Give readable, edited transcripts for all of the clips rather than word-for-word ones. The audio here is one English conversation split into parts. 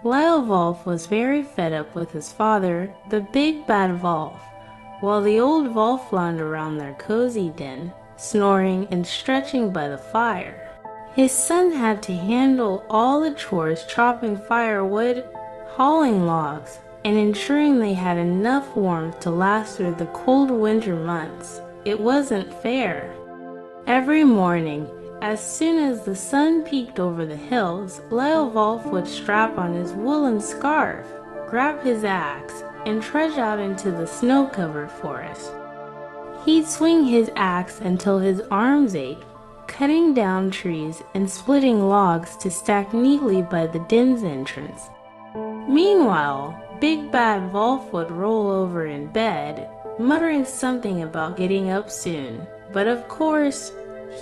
Lyle Wolf was very fed up with his father, the big bad wolf, while the old wolf lounged around their cozy den, snoring and stretching by the fire. His son had to handle all the chores, chopping firewood, hauling logs, and ensuring they had enough warmth to last through the cold winter months. It wasn't fair. Every morning, as soon as the sun peeked over the hills, Lyle Wolf would strap on his woolen scarf, grab his axe, and trudge out into the snow-covered forest. He'd swing his axe until his arms ached, cutting down trees and splitting logs to stack neatly by the den's entrance. Meanwhile, Big Bad Wolf would roll over in bed, muttering something about getting up soon, but of course,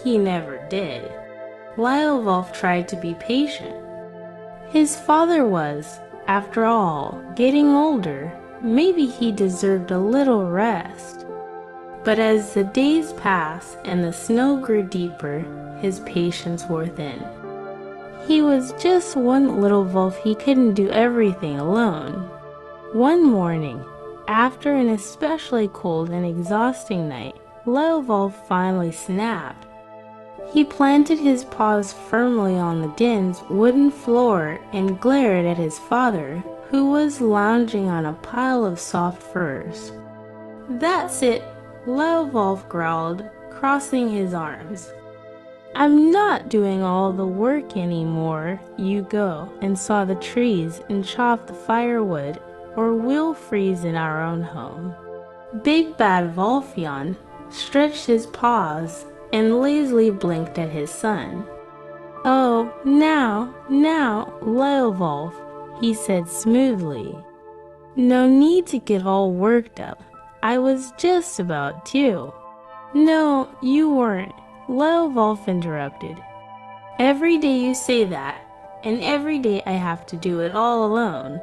he never did. Lyle Wolf tried to be patient. His father was, after all, getting older. Maybe he deserved a little rest. But as the days passed and the snow grew deeper, his patience wore thin. He was just one little wolf. He couldn't do everything alone. One morning, after an especially cold and exhausting night, Lyle Wolf finally snapped. He planted his paws firmly on the den's wooden floor and glared at his father, who was lounging on a pile of soft furs. "That's it," Lyle Wolf growled, crossing his arms. "I'm not doing all the work anymore. You go and saw the trees and chop the firewood, or we'll freeze in our own home." Big Bad Wolf yawned, stretched his paws, and lazily blinked at his son. "Oh, now, Lyle Wolf," he said smoothly. "No need to get all worked up. I was just about to." "No, you weren't," Lyle Wolf interrupted. "Every day you say that, and every day I have to do it all alone."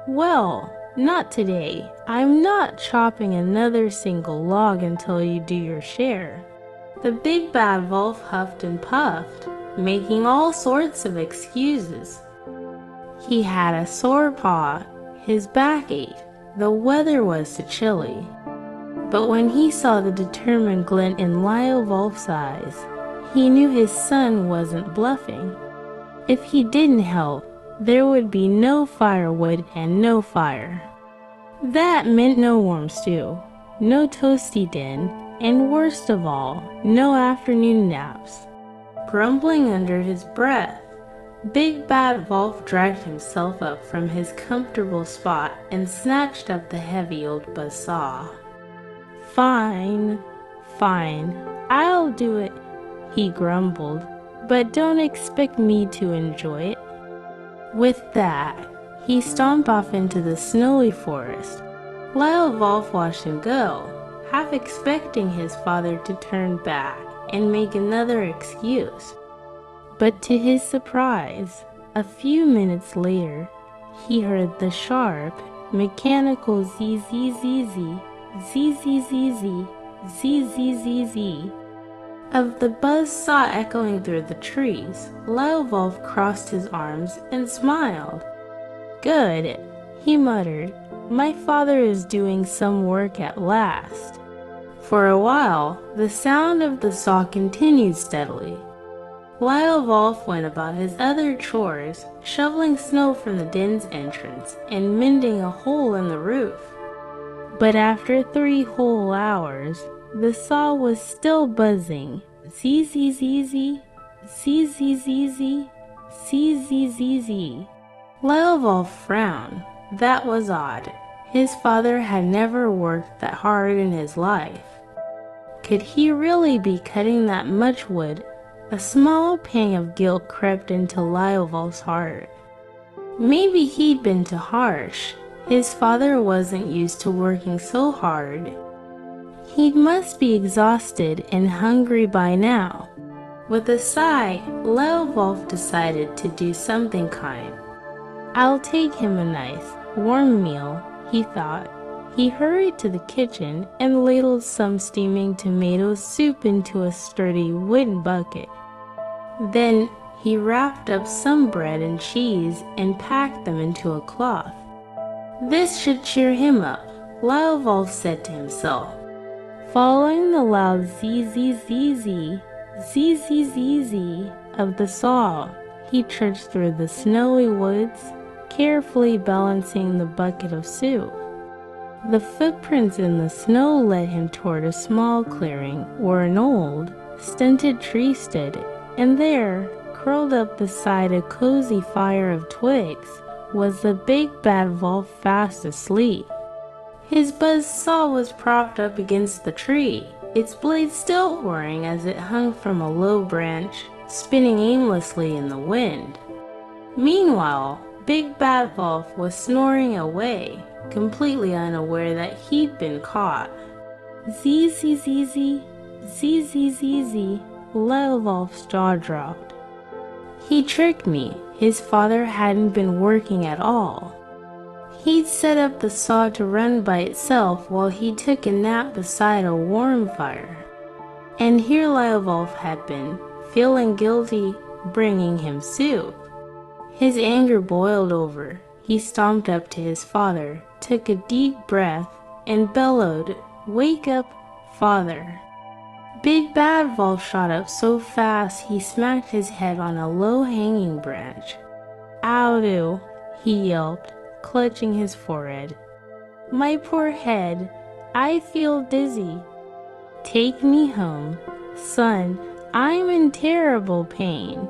"Well, not today. I'm not chopping another single log until you do your share." The big bad wolf huffed and puffed, making all sorts of excuses. He had a sore paw, his back ached, the weather was too chilly. But when he saw the determined glint in Lyle Wolf's eyes, he knew his son wasn't bluffing. If he didn't help, there would be no firewood and no fire. That meant no warm stew, no toasty den, and worst of all, no afternoon naps. Grumbling under his breath, Big Bad Wolf dragged himself up from his comfortable spot and snatched up the heavy old buzzsaw. Fine, I'll do it," he grumbled, "but don't expect me to enjoy it." With that, he stomped off into the snowy forest. Lyle Wolf watched him go, half expecting his father to turn back and make another excuse. But to his surprise, a few minutes later, he heard the sharp, mechanical zee-zee-zee-zee, zee-zee-zee-zee, zee-zee-zee-zee of the buzzsaw echoing through the trees. Lyle Wolf crossed his arms and smiled. "Good," he muttered. "My father is doing some work at last." For a while, the sound of the saw continued steadily. Lyle Wolf went about his other chores, shoveling snow from the den's entrance and mending a hole in the roof. But after 3 whole hours, the saw was still buzzing. Zee-zee-zee-zee, zee-zee-zee-zee, zee-zee-zee-zee. Lyle Wolf frowned. That was odd. His father had never worked that hard in his life. Could he really be cutting that much wood? A small pang of guilt crept into Lyle Wolf's heart. Maybe he'd been too harsh. His father wasn't used to working so hard. He must be exhausted and hungry by now. With a sigh, Lyle Wolf decided to do something kind. "I'll take him a nice, warm meal," he thought. He hurried to the kitchen and ladled some steaming tomato soup into a sturdy wooden bucket. Then he wrapped up some bread and cheese and packed them into a cloth. This should cheer him up, Lyle Wolf said to himself. Following the loud zee-zee-zee-zee, zee-zee-zee-zee of the saw, he trudged through the snowy woods, carefully balancing the bucket of soup. The footprints in the snow led him toward a small clearing where an old, stunted tree stood, and there, curled up beside a cozy fire of twigs, was the big bad wolf fast asleep. His buzz saw was propped up against the tree, its blade still whirring as it hung from a low branch, spinning aimlessly in the wind. Meanwhile, Big Bad Wolf was snoring away, completely unaware that he'd been caught. Zee-zee-zee-zee, zee-zee-zee-zee, Lyle Wolf's jaw dropped. He tricked me. His father hadn't been working at all. He'd set up the saw to run by itself while he took a nap beside a warm fire. And here Lyle Wolf had been, feeling guilty, bringing him soup. His anger boiled over. He stomped up to his father, took a deep breath, and bellowed, "Wake up, father." Big Bad Wolf shot up so fast he smacked his head on a low-hanging branch. "Ow-doo," he yelped, clutching his forehead. "My poor head, I feel dizzy. Take me home. Son, I'm in terrible pain."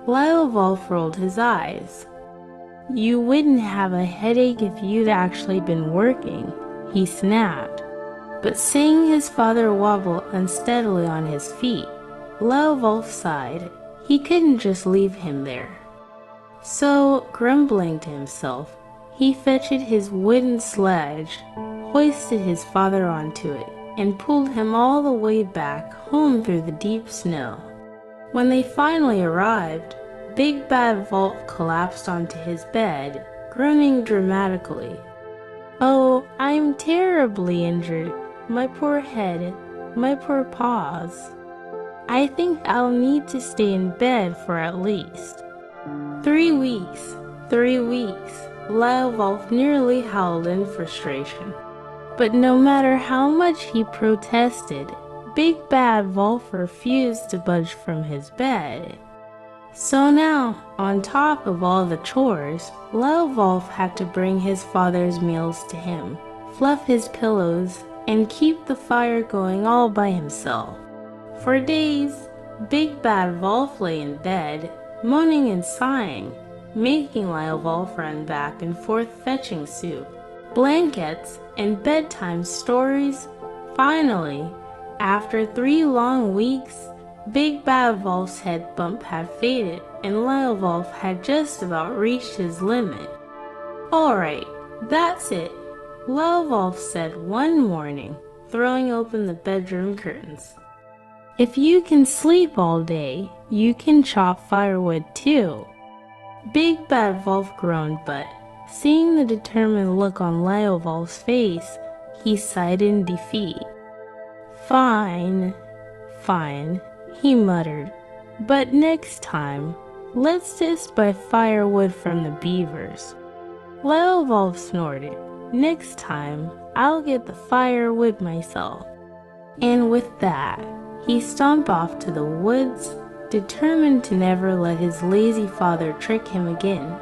Lyle Wolf rolled his eyes. "You wouldn't have a headache if you'd actually been working," he snapped. But seeing his father wobble unsteadily on his feet, Lyle Wolf sighed. He couldn't just leave him there. So, grumbling to himself, he fetched his wooden sledge, hoisted his father onto it, and pulled him all the way back home through the deep snow. When they finally arrived, Big Bad Wolf collapsed onto his bed, groaning dramatically. "Oh, I'm terribly injured. My poor head, my poor paws. I think I'll need to stay in bed for at least 3 weeks. 3 weeks. Lyle Wolf nearly howled in frustration. But no matter how much he protested, Big Bad Wolf refused to budge from his bed. So now, on top of all the chores, Lyle Wolf had to bring his father's meals to him, fluff his pillows, and keep the fire going all by himself. For days, Big Bad Wolf lay in bed, moaning and sighing, making Lyle Wolf run back and forth fetching soup, blankets, and bedtime stories. Finally, after 3 long weeks, Big Bad Wolf's head bump had faded, and Lyle Wolf had just about reached his limit. "Alright, that's it," Lyle Wolf said one morning, throwing open the bedroom curtains. "If you can sleep all day, you can chop firewood too." Big Bad Wolf groaned, but, seeing the determined look on Lyle Wolf's face, he sighed in defeat. "Fine, fine," he muttered, "but next time, let's just buy firewood from the beavers." Lyle Wolf snorted. "Next time, I'll get the firewood myself." And with that, he stomped off to the woods, determined to never let his lazy father trick him again.